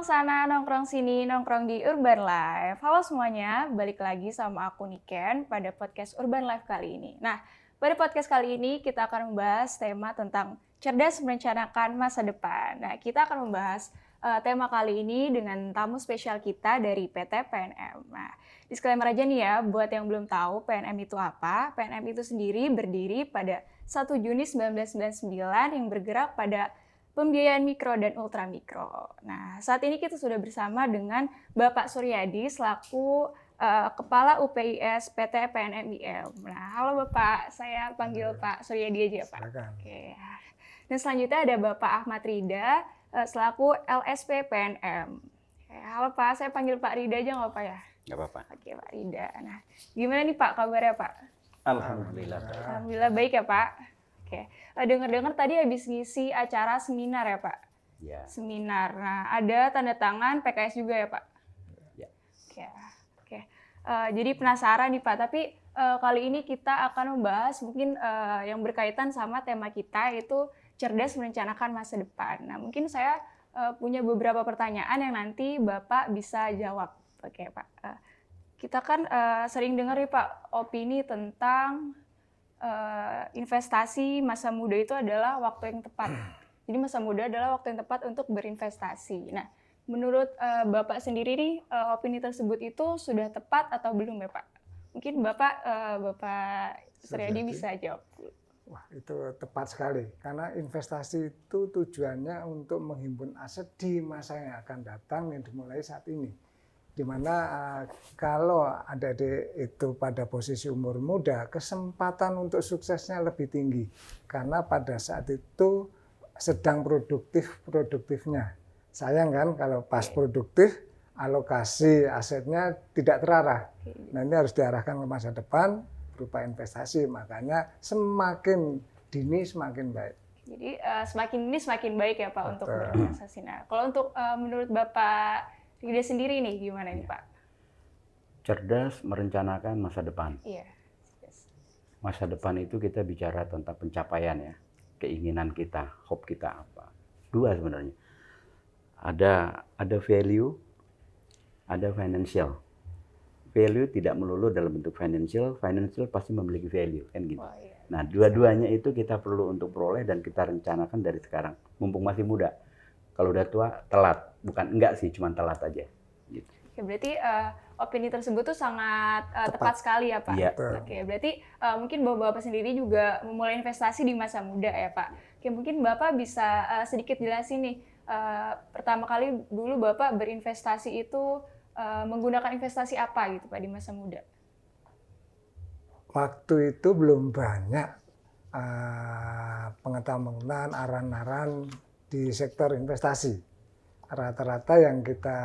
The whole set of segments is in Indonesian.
sana, nongkrong sini, nongkrong di Urban Life. Halo semuanya, balik lagi sama aku Niken pada podcast Urban Life kali ini. Nah, pada podcast kali ini kita akan membahas tema tentang cerdas merencanakan masa depan. Nah, kita akan membahas tema kali ini dengan tamu spesial kita dari PT PNM. Nah, disclaimer aja nih ya, buat yang belum tahu PNM itu apa. PNM itu sendiri berdiri pada 1 Juni 1999 yang bergerak pada pembiayaan mikro dan ultramikro. Nah, saat ini kita sudah bersama dengan Bapak Suryadi selaku Kepala UPIS PT PNMIM. Nah, halo Bapak, saya panggil Pak Suryadi aja Pak. Oke. Dan selanjutnya ada Bapak Ahmad Rida selaku LSP PNM. Oke, halo Pak, saya panggil Pak Rida aja nggak Pak ya? Nggak apa-apa. Oke Pak Rida. Nah, gimana nih Pak kabarnya Pak? Alhamdulillah. Alhamdulillah baik ya Pak. Oke, dengar-dengar tadi habis ngisi acara seminar ya Pak? Ya. Seminar. Nah, ada tanda tangan PKS juga ya Pak? Ya. Oke. Jadi penasaran nih Pak, tapi kali ini kita akan membahas mungkin yang berkaitan sama tema kita yaitu cerdas merencanakan masa depan. Nah, mungkin saya punya beberapa pertanyaan yang nanti Bapak bisa jawab. Oke Pak. Kita kan sering dengar nih Pak opini tentang investasi masa muda itu adalah waktu yang tepat. Jadi masa muda adalah waktu yang tepat untuk berinvestasi. Nah, menurut Bapak sendiri nih, opini tersebut itu sudah tepat atau belum ya Pak? Mungkin Bapak Suryadi bisa jawab. Wah, itu tepat sekali. Karena investasi itu tujuannya untuk menghimpun aset di masa yang akan datang yang dimulai saat ini. Di mana kalau adik-adik itu pada posisi umur muda, kesempatan untuk suksesnya lebih tinggi. Karena pada saat itu sedang produktifnya. Sayang kan kalau pas produktif, alokasi asetnya tidak terarah. Nah, ini harus diarahkan ke masa depan berupa investasi. Makanya semakin dini semakin baik. Jadi semakin dini semakin baik ya Pak untuk berinvestasi. Nah, kalau untuk menurut Bapak Rida sendiri nih gimana nih Pak? Cerdas merencanakan masa depan. Iya. Masa depan itu kita bicara tentang pencapaian ya. Keinginan kita, hope kita apa. Dua sebenarnya. Ada value, ada financial. Value tidak melulu dalam bentuk financial pasti memiliki value kan gitu. Oh, iya. Nah, dua-duanya itu kita perlu untuk peroleh dan kita rencanakan dari sekarang, mumpung masih muda. Kalau udah tua, telat. Bukan enggak sih, cuma telat aja. Gitu. Oke, berarti opini tersebut tuh sangat tepat sekali ya Pak? Iya. Oke, berarti mungkin Bapak sendiri juga memulai investasi di masa muda ya Pak? Oke, mungkin Bapak bisa sedikit jelasin nih, pertama kali dulu Bapak berinvestasi itu menggunakan investasi apa gitu Pak di masa muda? Waktu itu belum banyak pengetahuan, aran-aran di sektor investasi. Rata-rata yang kita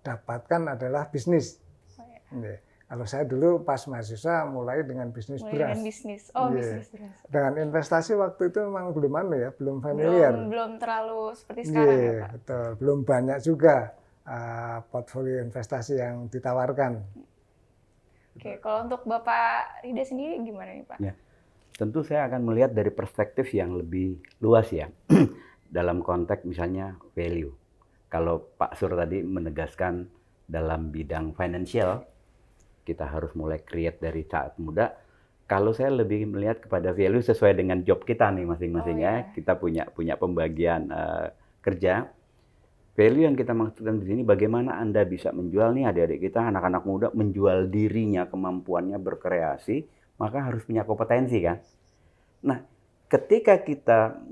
dapatkan adalah bisnis. Oh, iya. Kalau saya dulu pas mahasiswa mulai dengan bisnis beras. Dengan bisnis. Oh, bisnis beras. Dengan investasi waktu itu memang belum familiar. Belum terlalu seperti sekarang ya Pak? Betul. Belum banyak juga portfolio investasi yang ditawarkan. Oke, kalau untuk Bapak Rida sendiri gimana nih Pak? Ya. Tentu saya akan melihat dari perspektif yang lebih luas ya. Dalam konteks misalnya value. Kalau Pak Sur tadi menegaskan dalam bidang financial, kita harus mulai create dari saat muda. Kalau saya lebih melihat kepada value sesuai dengan job kita nih masing-masing ya. Kita punya pembagian kerja. Value yang kita maksudkan di sini bagaimana Anda bisa menjual nih adik-adik kita, anak-anak muda menjual dirinya, kemampuannya berkreasi, maka harus punya kompetensi kan. Nah, ketika kita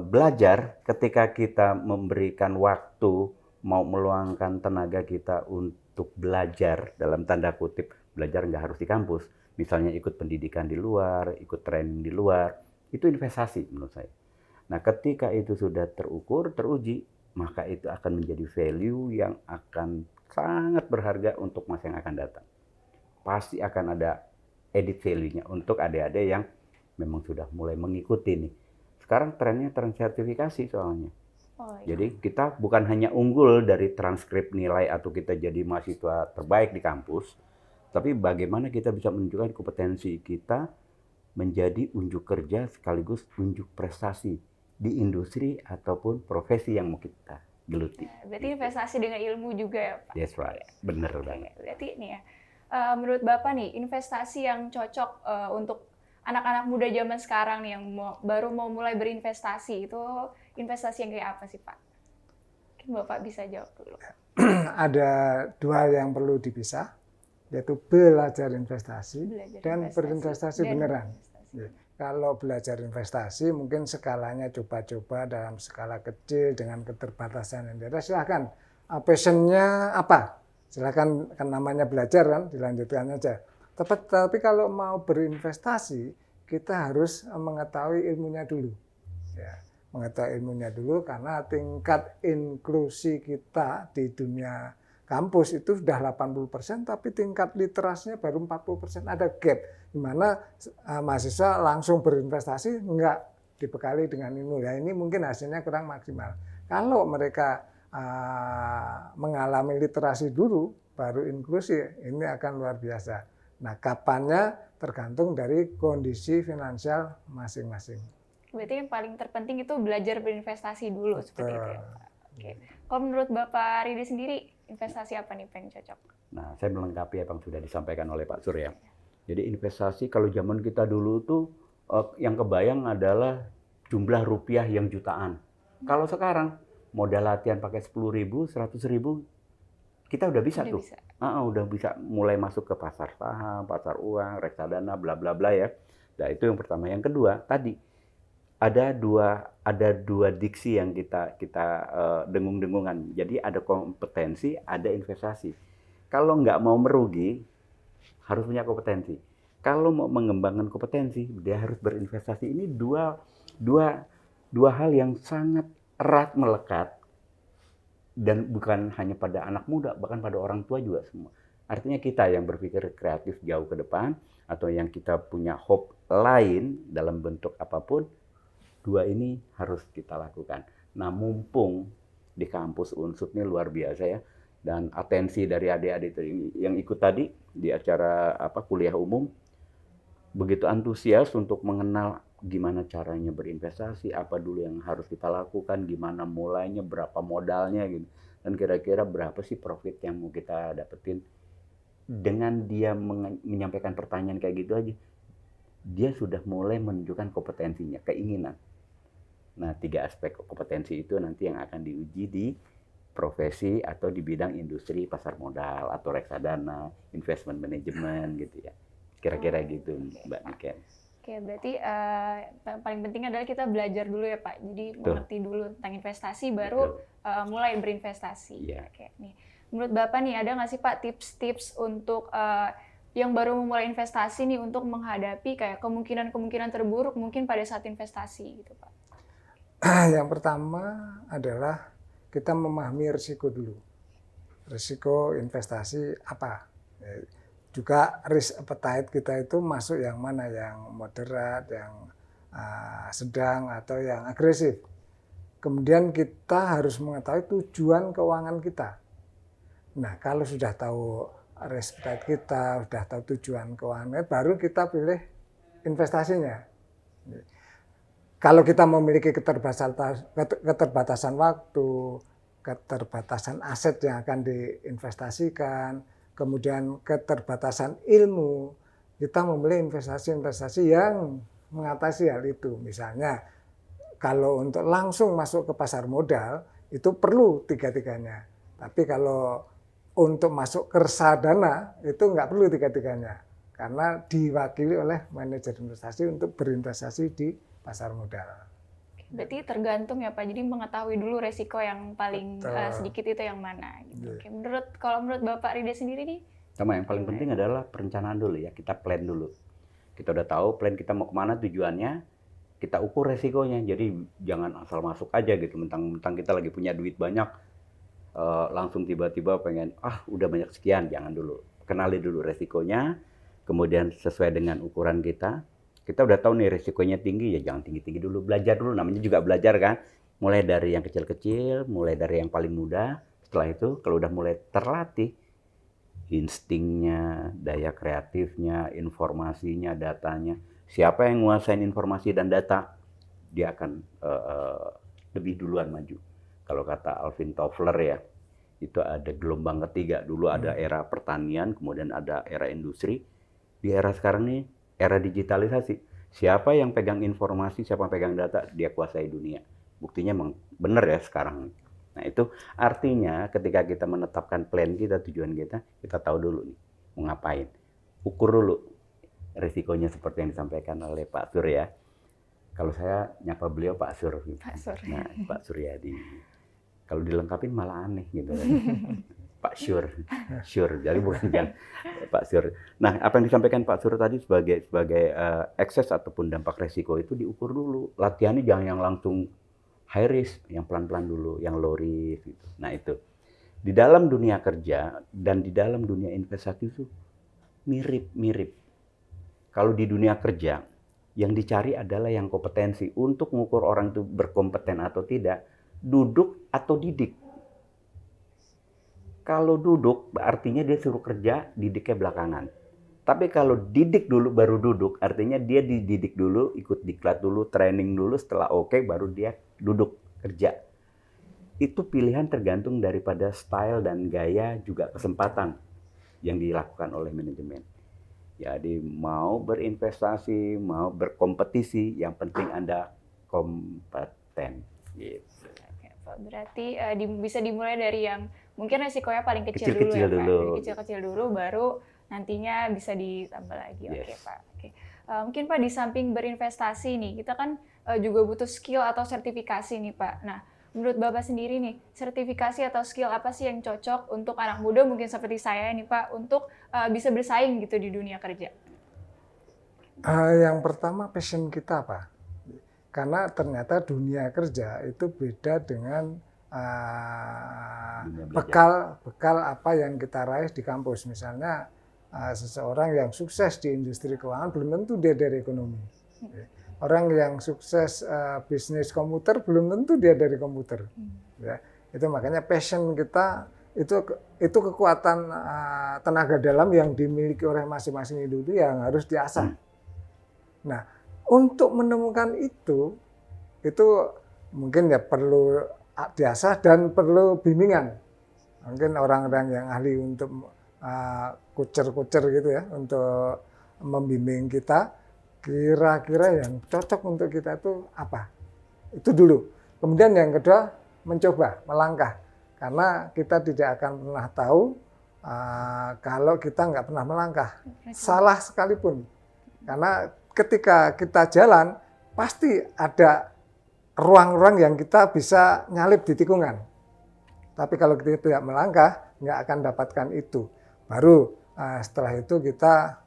belajar, ketika kita memberikan waktu, mau meluangkan tenaga kita untuk belajar, dalam tanda kutip, belajar nggak harus di kampus. Misalnya ikut pendidikan di luar, ikut training di luar, itu investasi menurut saya. Nah, ketika itu sudah terukur, teruji, maka itu akan menjadi value yang akan sangat berharga untuk masa yang akan datang. Pasti akan ada edit value-nya untuk adik-adik yang memang sudah mulai mengikuti nih. Sekarang trennya tren sertifikasi soalnya. Oh, iya. Jadi kita bukan hanya unggul dari transkrip nilai atau kita jadi mahasiswa terbaik di kampus, tapi bagaimana kita bisa menunjukkan kompetensi kita menjadi unjuk kerja sekaligus unjuk prestasi di industri ataupun profesi yang mau kita geluti. Berarti investasi dengan ilmu juga ya Pak? That's right, bener banget. Berarti nih ya, menurut Bapak nih, investasi yang cocok untuk anak-anak muda zaman sekarang nih yang baru mau mulai berinvestasi, itu investasi yang kayak apa sih Pak? Mungkin Bapak bisa jawab dulu. Ada dua yang perlu dipisah, yaitu belajar investasi dan berinvestasi beneran. Kalau belajar investasi mungkin skalanya coba-coba dalam skala kecil dengan keterbatasan yang ada, silahkan. Passionnya apa? Silahkan, kan namanya belajar kan, dilanjutkan aja. Tapi kalau mau berinvestasi, kita harus mengetahui ilmunya dulu. Ya, mengetahui ilmunya dulu karena tingkat inklusi kita di dunia kampus itu sudah 80%, tapi tingkat literasinya baru 40%, ada gap. Di mana mahasiswa langsung berinvestasi nggak dibekali dengan ilmu. Ya ini mungkin hasilnya kurang maksimal. Kalau mereka mengalami literasi dulu, baru inklusi, ini akan luar biasa. Nah, kapannya tergantung dari kondisi finansial masing-masing. Berarti yang paling terpenting itu belajar berinvestasi dulu. Betul. Seperti itu ya Pak. Oke. Kalau menurut Bapak Ridi sendiri, investasi apa nih yang cocok? Nah, saya melengkapi apa yang sudah disampaikan oleh Pak Surya. Jadi investasi kalau zaman kita dulu tuh yang kebayang adalah jumlah rupiah yang jutaan. Kalau sekarang modal latihan pakai 10.000, 100.000, kita udah bisa tuh. Udah bisa mulai masuk ke pasar saham, pasar uang, reksadana, bla bla bla ya. Nah itu yang pertama. Yang kedua tadi ada dua diksi yang kita dengung-dengungan. Jadi ada kompetensi, ada investasi. Kalau nggak mau merugi, harus punya kompetensi. Kalau mau mengembangkan kompetensi, dia harus berinvestasi. Ini dua hal yang sangat erat melekat. Dan bukan hanya pada anak muda, bahkan pada orang tua juga semua. Artinya kita yang berpikir kreatif jauh ke depan, atau yang kita punya hope lain dalam bentuk apapun, dua ini harus kita lakukan. Nah, mumpung di kampus Unsud ini luar biasa ya, dan atensi dari adik-adik yang ikut tadi di acara kuliah umum, begitu antusias untuk mengenal gimana caranya berinvestasi, apa dulu yang harus kita lakukan, gimana mulainya, berapa modalnya gitu. Dan kira-kira berapa sih profit yang mau kita dapetin. Dengan dia menyampaikan pertanyaan kayak gitu aja, dia sudah mulai menunjukkan kompetensinya, keinginan. Nah, 3 aspek kompetensi itu nanti yang akan diuji di profesi atau di bidang industri pasar modal atau reksadana, investment management gitu ya. Kira-kira gitu Mbak Niken. Oke, berarti paling penting adalah kita belajar dulu ya Pak. Jadi mengerti dulu tentang investasi, baru mulai berinvestasi. Yeah. Oke, nih. Menurut Bapak nih, ada nggak sih Pak tips-tips untuk yang baru memulai investasi nih untuk menghadapi kayak kemungkinan-kemungkinan terburuk mungkin pada saat investasi gitu Pak? Yang pertama adalah kita memahami risiko dulu. Risiko investasi apa? Juga risk appetite kita itu masuk yang mana, yang moderat, yang sedang, atau yang agresif. Kemudian kita harus mengetahui tujuan keuangan kita. Nah, kalau sudah tahu risk appetite kita, sudah tahu tujuan keuangannya, baru kita pilih investasinya. Kalau kita memiliki keterbatasan waktu, keterbatasan aset yang akan diinvestasikan, kemudian keterbatasan ilmu, kita memilih investasi-investasi yang mengatasi hal itu. Misalnya, kalau untuk langsung masuk ke pasar modal, itu perlu tiga-tiganya. Tapi kalau untuk masuk ke reksadana, itu nggak perlu tiga-tiganya. Karena diwakili oleh manajer investasi untuk berinvestasi di pasar modal. Berarti tergantung ya Pak, jadi mengetahui dulu resiko yang paling sedikit itu yang mana. Gitu. Oke, kalau menurut Bapak Rida sendiri nih? Sama, yang paling penting adalah perencanaan dulu ya, kita plan dulu. Kita udah tahu plan kita mau kemana, tujuannya, kita ukur resikonya. Jadi jangan asal masuk aja gitu, mentang-mentang kita lagi punya duit banyak, langsung tiba-tiba pengen, udah banyak sekian, jangan dulu. Kenali dulu resikonya, kemudian sesuai dengan ukuran kita. Kita udah tahu nih risikonya tinggi, ya jangan tinggi-tinggi dulu. Belajar dulu, namanya juga belajar kan. Mulai dari yang kecil-kecil, mulai dari yang paling mudah. Setelah itu, kalau udah mulai terlatih, instingnya, daya kreatifnya, informasinya, datanya. Siapa yang menguasai informasi dan data, dia akan lebih duluan maju. Kalau kata Alvin Toffler ya, itu ada gelombang ketiga. Dulu ada era pertanian, kemudian ada era industri. Di era sekarang nih, era digitalisasi. Siapa yang pegang informasi, siapa yang pegang data, dia kuasai dunia. Buktinya memang benar ya sekarang. Nah itu artinya ketika kita menetapkan plan kita, tujuan kita tahu dulu nih mau ngapain. Ukur dulu risikonya seperti yang disampaikan oleh Pak Sur ya. Kalau saya nyapa beliau Pak Sur. Pak Sur. Nah, Pak Suryadi. Kalau dilengkapin malah aneh gitu kan. Pak Sur. Jadi bukan kan Pak Sur. Nah, apa yang disampaikan Pak Sur tadi sebagai ekses ataupun dampak resiko itu diukur dulu. Latihannya jangan yang langsung high risk, yang pelan-pelan dulu, yang low risk gitu. Nah, itu. Di dalam dunia kerja dan di dalam dunia investasi itu mirip-mirip. Kalau di dunia kerja, yang dicari adalah yang kompetensi. Untuk mengukur orang itu berkompeten atau tidak, duduk atau didik. Kalau duduk, artinya dia suruh kerja, didiknya belakangan. Tapi kalau didik dulu baru duduk, artinya dia dididik dulu, ikut diklat dulu, training dulu, setelah oke, baru dia duduk kerja. Itu pilihan tergantung daripada style dan gaya, juga kesempatan yang dilakukan oleh manajemen. Jadi mau berinvestasi, mau berkompetisi, yang penting Anda kompeten. Gitu. Oke, Pak. Berarti bisa dimulai dari yang mungkin resikonya paling kecil dulu Kecil-kecil ya Pak. dulu. Dari kecil-kecil dulu, baru nantinya bisa ditambah lagi. Oke Yes. Pak. Oke. Mungkin Pak di samping berinvestasi nih, kita kan juga butuh skill atau sertifikasi nih Pak. Nah, menurut Bapak sendiri nih, sertifikasi atau skill apa sih yang cocok untuk anak muda mungkin seperti saya nih Pak, untuk bisa bersaing gitu di dunia kerja? Yang pertama passion kita apa? Karena ternyata dunia kerja itu beda dengan bekal apa yang kita raih di kampus. Misalnya seseorang yang sukses di industri keuangan belum tentu dia dari ekonomi. Orang yang sukses bisnis komputer belum tentu dia dari komputer. Ya, itu makanya passion kita itu kekuatan tenaga dalam yang dimiliki oleh masing-masing individu yang harus diasah. Nah, untuk menemukan itu mungkin ya perlu diasah dan perlu bimbingan. Mungkin orang-orang yang ahli untuk kucer-kucer gitu ya, untuk membimbing kita. Kira-kira yang cocok untuk kita itu apa? Itu dulu. Kemudian yang kedua, mencoba, melangkah. Karena kita tidak akan pernah tahu kalau kita nggak pernah melangkah. Salah sekalipun. Karena ketika kita jalan, pasti ada ruang-ruang yang kita bisa nyalip di tikungan. Tapi kalau kita tidak melangkah, nggak akan dapatkan itu. Baru setelah itu kita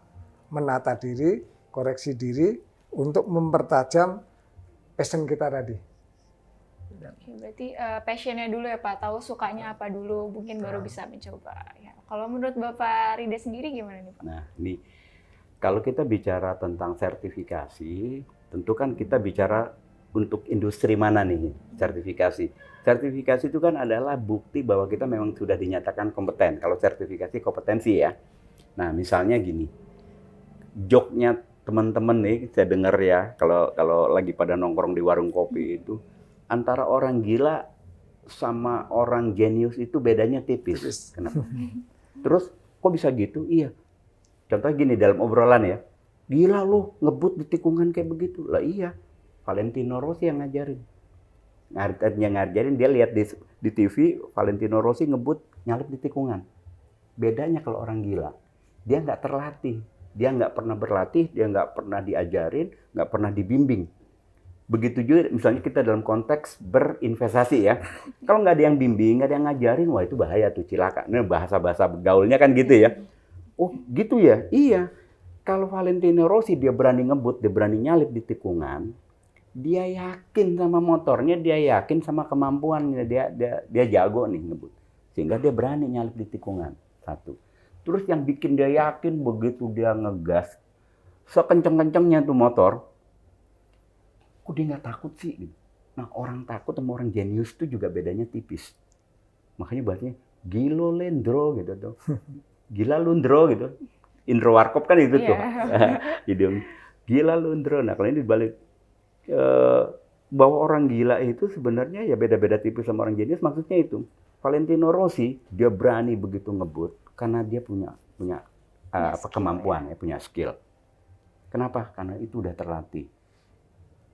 menata diri, koreksi diri untuk mempertajam passion kita tadi. Oke, berarti passionnya dulu ya Pak, tahu sukanya apa dulu, mungkin baru bisa mencoba. Ya. Kalau menurut Bapak Rida sendiri gimana nih Pak? Nah, ini kalau kita bicara tentang sertifikasi, tentu kan kita bicara untuk industri mana nih sertifikasi. Sertifikasi itu kan adalah bukti bahwa kita memang sudah dinyatakan kompeten. Kalau sertifikasi kompetensi ya. Nah, misalnya gini, joknya teman-teman nih, saya dengar ya, kalau lagi pada nongkrong di warung kopi itu, antara orang gila sama orang jenius itu bedanya tipis. Kenapa? Terus, kok bisa gitu? Iya. Contohnya gini, dalam obrolan ya, gila lu ngebut di tikungan kayak begitu. Lah iya, Valentino Rossi yang ngajarin. Ngajarin, dia lihat di TV, Valentino Rossi ngebut nyalip di tikungan. Bedanya kalau orang gila, dia nggak terlatih. Dia nggak pernah berlatih, dia nggak pernah diajarin, nggak pernah dibimbing. Begitu juga misalnya kita dalam konteks berinvestasi ya. Kalau nggak ada yang bimbing, nggak ada yang ngajarin, wah itu bahaya tuh, cilaka. Ini bahasa-bahasa gaulnya kan gitu ya. Oh gitu ya? Iya. Kalau Valentino Rossi dia berani ngebut, dia berani nyalip di tikungan, dia yakin sama motornya, dia yakin sama kemampuannya, dia jago nih ngebut. Sehingga dia berani nyalip di tikungan. Satu. Terus yang bikin dia yakin begitu dia ngegas, sekenceng-kencengnya tuh motor, kok dia nggak takut sih? Nah orang takut sama orang jenius itu juga bedanya tipis. Makanya bahasanya gilo lendro gitu tuh, gila lundro gitu. Indro Warkop kan itu tuh, jadi gila lundro. Nah kalau ini dibalik, bahwa orang gila itu sebenarnya ya beda-beda tipis sama orang jenius, maksudnya itu. Valentino Rossi dia berani begitu ngebut karena dia punya kemampuan, ya, punya skill. Kenapa? Karena itu udah terlatih.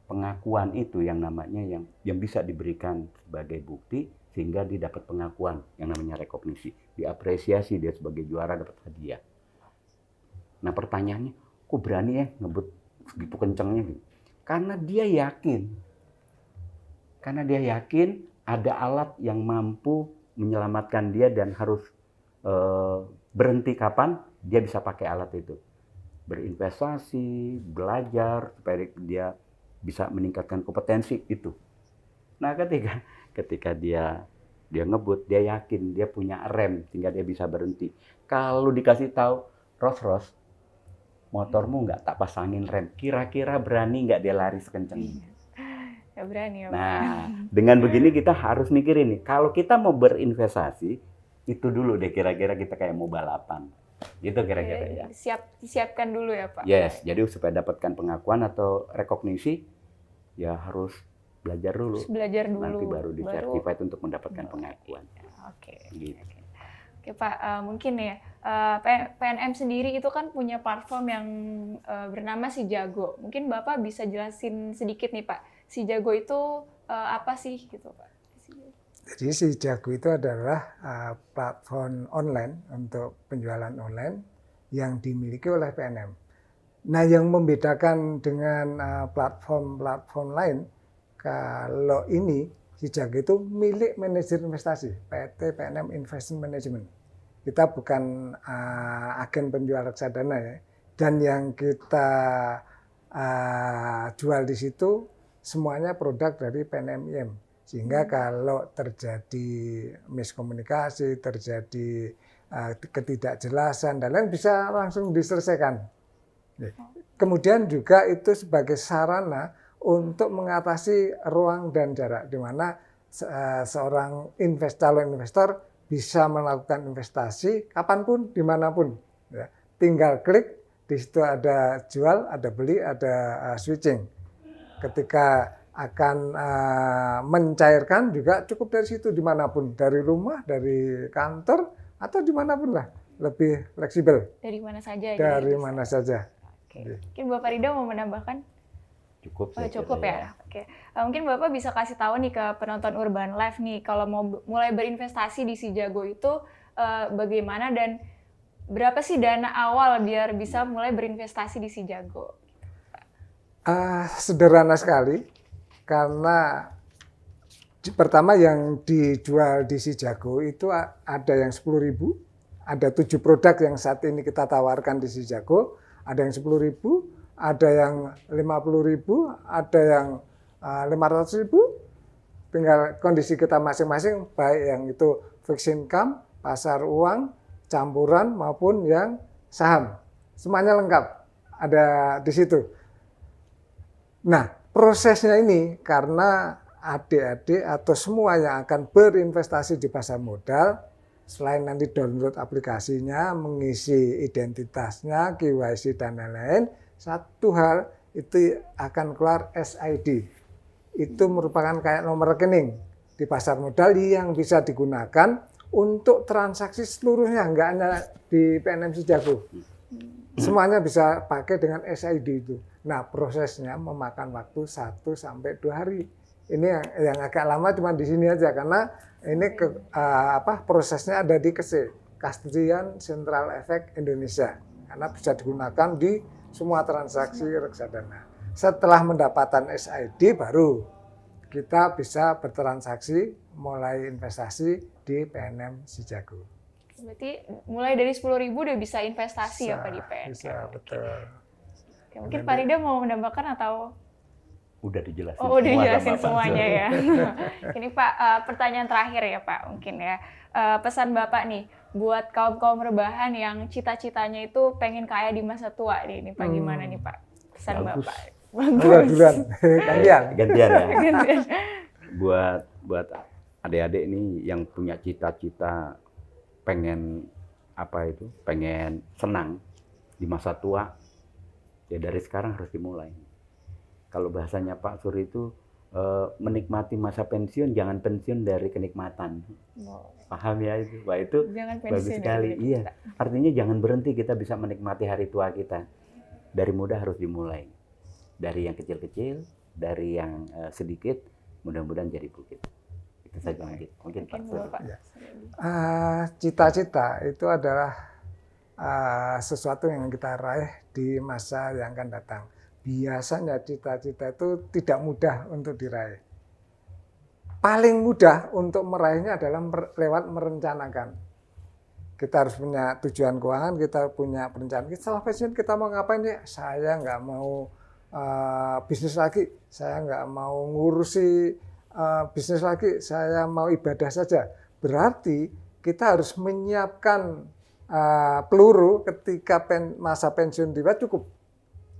Pengakuan itu yang namanya yang bisa diberikan sebagai bukti sehingga dia dapat pengakuan yang namanya rekognisi, diapresiasi dia sebagai juara, dapat hadiah. Nah pertanyaannya, kok berani ya ngebut segitu kencengnya gitu? Karena dia yakin ada alat yang mampu menyelamatkan dia dan harus berhenti kapan dia bisa pakai alat itu. Berinvestasi, belajar supaya dia bisa meningkatkan kompetensi itu. Nah ketika dia ngebut, dia yakin dia punya rem sehingga dia bisa berhenti. Kalau dikasih tahu, Ros, motormu nggak tak pasangin rem, kira-kira berani nggak dia lari sekencang ini? Ya berani ya, Pak. Nah, dengan begini kita harus mikirin nih, kalau kita mau berinvestasi, itu dulu deh kira-kira kita kayak mau balapan. Gitu kira-kira ya. Disiapkan dulu ya, Pak. Yes, jadi supaya dapatkan pengakuan atau rekognisi, ya harus belajar dulu. Nanti baru di-certified untuk mendapatkan pengakuan. Oke. Gitu. Oke Pak, mungkin ya PNM sendiri itu kan punya platform yang bernama Si Jago. Mungkin Bapak bisa jelasin sedikit nih Pak, Si Jago itu apa sih gitu Pak? Jadi Si Jago itu adalah platform online untuk penjualan online yang dimiliki oleh PNM. Nah yang membedakan dengan platform-platform lain, kalau ini Si Jago itu milik manajer investasi, PT PNM Investment Management. Kita bukan agen penjual reksadana ya. Dan yang kita jual di situ semuanya produk dari PNM IM. Sehingga kalau terjadi miskomunikasi, terjadi ketidakjelasan, dan lain bisa langsung diselesaikan. Kemudian juga itu sebagai sarana untuk mengatasi ruang dan jarak, di mana seorang calon investor bisa melakukan investasi kapanpun, dimanapun. Tinggal klik, di situ ada jual, ada beli, ada switching. Ketika akan mencairkan juga cukup dari situ, dimanapun, dari rumah, dari kantor, atau dimanapun lah, lebih fleksibel. Dari mana saja? Dari mana saja. Oke. Mungkin Bapak Ridho mau menambahkan? Cukup. Cukup ya. Oke. Mungkin Bapak bisa kasih tahu nih ke penonton Urban Life nih, kalau mau mulai berinvestasi di Si Jago itu bagaimana dan berapa sih dana awal biar bisa mulai berinvestasi di Si Jago? Sederhana sekali. Karena pertama yang dijual di Si Jago itu ada yang 10.000, ada 7 produk yang saat ini kita tawarkan di Si Jago, ada yang 10.000, ada yang 50.000, ada yang 500.000, tinggal kondisi kita masing-masing, baik yang itu fixed income, pasar uang, campuran maupun yang saham, semuanya lengkap ada di situ. Nah, prosesnya ini karena adik-adik atau semua yang akan berinvestasi di pasar modal, selain nanti download aplikasinya, mengisi identitasnya, KYC dan lain-lain, satu hal itu akan keluar SID. Itu merupakan kayak nomor rekening di pasar modal yang bisa digunakan untuk transaksi seluruhnya, enggak hanya di PNM Si Jago. Semuanya bisa pakai dengan SID itu. Nah, prosesnya memakan waktu 1 sampai 2 hari. Ini yang agak lama cuma di sini aja karena ini prosesnya ada di KSE, Custodian Central Effect Indonesia. Karena bisa digunakan di semua transaksi reksadana. Setelah mendapatkan SID baru kita bisa bertransaksi mulai investasi di PNM Si Jago. Berarti mulai dari 10.000 udah bisa investasi ya Pak di PNM? Bisa, betul. Oke, mungkin Pak Ridho mau menambahkan atau? Udah dijelasin. Udah dijelasin semuanya ya. Ini Pak, pertanyaan terakhir ya Pak, mungkin ya. Pesan Bapak nih, buat kaum-kaum rebahan yang cita-citanya itu pengen kaya di masa tua nih, Pak gimana nih Pak? Pesan Bagus. Bapak. Duluan. Gantian ya. Buat adik-adik ini yang punya cita-cita pengen pengen senang di masa tua, ya dari sekarang harus dimulai. Kalau bahasanya Pak Suri itu menikmati masa pensiun, jangan pensiun dari kenikmatan. Paham ya itu? Wah itu Jangan bagus pensiun sekali. dari Iya, artinya jangan berhenti kita bisa menikmati hari tua kita. Dari muda harus dimulai. Dari yang kecil-kecil, dari yang sedikit, mudah-mudahan jadi bukit. Itu saja mungkin Pak Sur. Bapak. Ya. Cita-cita itu adalah sesuatu yang kita raih di masa yang akan datang. Biasanya cita-cita itu tidak mudah untuk diraih. Paling mudah untuk meraihnya adalah lewat merencanakan. Kita harus punya tujuan keuangan, kita punya perencanaan. Setelah pensiun kita mau ngapain ya? Saya nggak mau bisnis lagi, saya nggak mau ngurusi bisnis lagi, saya mau ibadah saja. Berarti kita harus menyiapkan peluru ketika masa pensiun tiba cukup.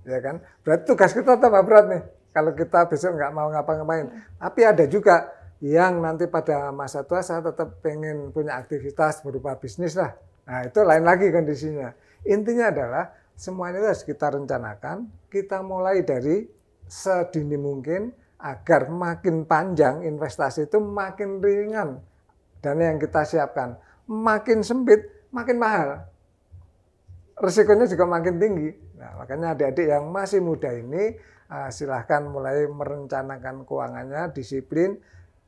Ya kan? Berarti tugas kita tambah berat nih. Kalau kita besok nggak mau ngapa-ngapain. Tapi ada juga yang nanti pada masa tua saya tetap pengen punya aktivitas berupa bisnis lah. Nah itu lain lagi kondisinya. Intinya adalah semuanya itu harus kita rencanakan. Kita mulai dari sedini mungkin agar makin panjang investasi itu makin ringan. Dana yang kita siapkan. Makin sempit, makin mahal. Risikonya juga makin tinggi. Nah, makanya adik-adik yang masih muda ini silahkan mulai merencanakan keuangannya, disiplin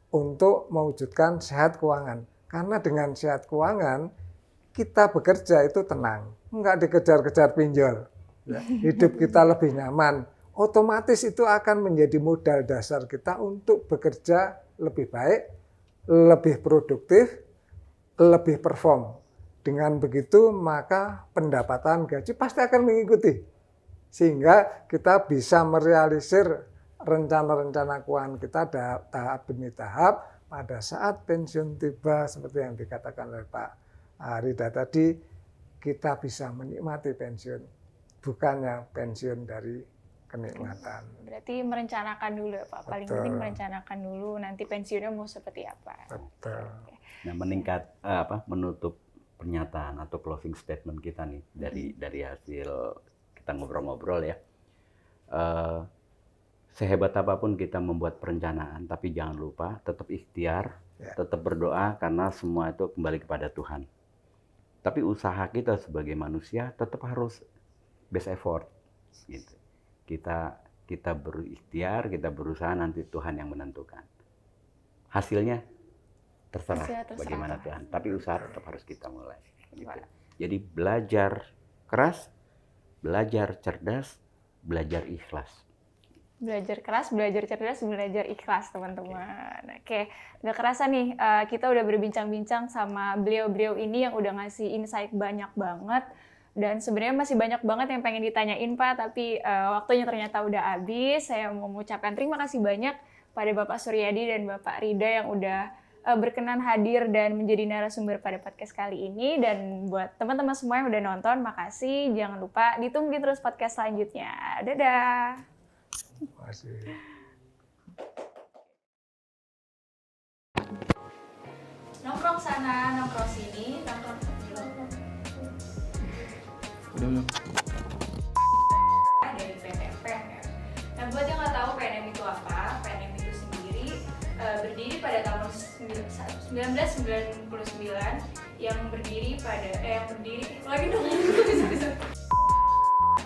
untuk mewujudkan sehat keuangan. Karena dengan sehat keuangan, kita bekerja itu tenang. Enggak dikejar-kejar pinjol. Ya, hidup kita lebih nyaman. Otomatis itu akan menjadi modal dasar kita untuk bekerja lebih baik, lebih produktif, lebih perform. Dengan begitu maka pendapatan gaji pasti akan mengikuti. Sehingga kita bisa merealisir rencana-rencana keuangan kita tahap demi tahap pada saat pensiun tiba seperti yang dikatakan oleh Pak Rida tadi, kita bisa menikmati pensiun, bukannya pensiun dari kenikmatan. Berarti merencanakan dulu ya Pak, paling Betul. penting merencanakan dulu nanti pensiunnya mau seperti apa. Betul. Nah, menutup pernyataan atau closing statement kita nih dari hasil kita ngobrol-ngobrol ya. Sehebat apapun kita membuat perencanaan, tapi jangan lupa tetap ikhtiar, tetap berdoa karena semua itu kembali kepada Tuhan. Tapi usaha kita sebagai manusia tetap harus best effort. Gitu. Kita berikhtiar, kita berusaha, nanti Tuhan yang menentukan. Hasilnya terserah bagaimana Tuhan. Tapi usaha tetap harus kita mulai. Gitu. Jadi belajar keras, belajar cerdas, belajar ikhlas. Belajar keras, belajar cerdas, belajar ikhlas teman-teman. Oke, nggak kerasa nih kita udah berbincang-bincang sama beliau-beliau ini yang udah ngasih insight banyak banget. Dan sebenarnya masih banyak banget yang pengen ditanyain Pak, tapi waktunya ternyata udah habis. Saya mau mengucapkan terima kasih banyak pada Bapak Suryadi dan Bapak Rida yang udah berkenan hadir dan menjadi narasumber pada podcast kali ini. Dan buat teman-teman semua yang udah nonton, makasih. Jangan lupa ditungguin terus podcast selanjutnya. Dadah! Terima kasih. Nongkrong sana, nongkrong sini, nongkrong dari PTPN ya. Nah buat yang nggak tahu PNM itu apa, PNM itu sendiri berdiri pada tahun 1999 yang berdiri lagi dong.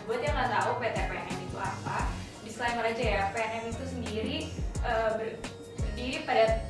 Buat yang nggak tahu PTPN itu apa, disclaimer aja ya, PNM itu sendiri berdiri pada